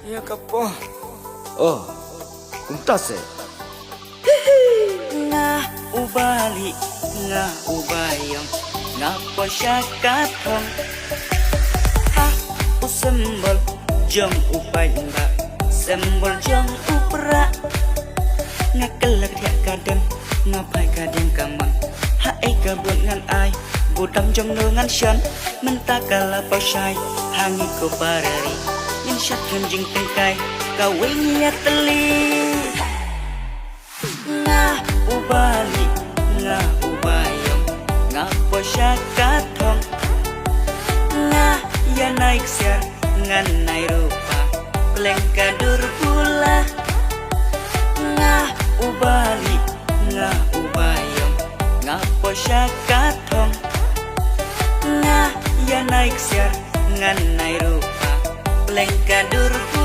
Ya kapo. Oh, kuntas eh. Nga ubali, nga ubayong, nga posyakatong. Ha, usembol, jong upay nga, sembol jong upra. Nga kelak dia kadang, ngapai kadang kamang. Ha ay kabut ngan ay, budam jong nungan syan. Mentakala posyay, hangi ko parari. Yang syakkan jing tengkai, kawin ya teli. Nga ubali, nga ubayong, nga posyakatong. Nga ya naik siar, nga naik rupa, pelengkadur pula. Nga ubali, nga ubayong, nga posyakatong. Nga ya naik siar, nga naik rupa, pelengkadur pula.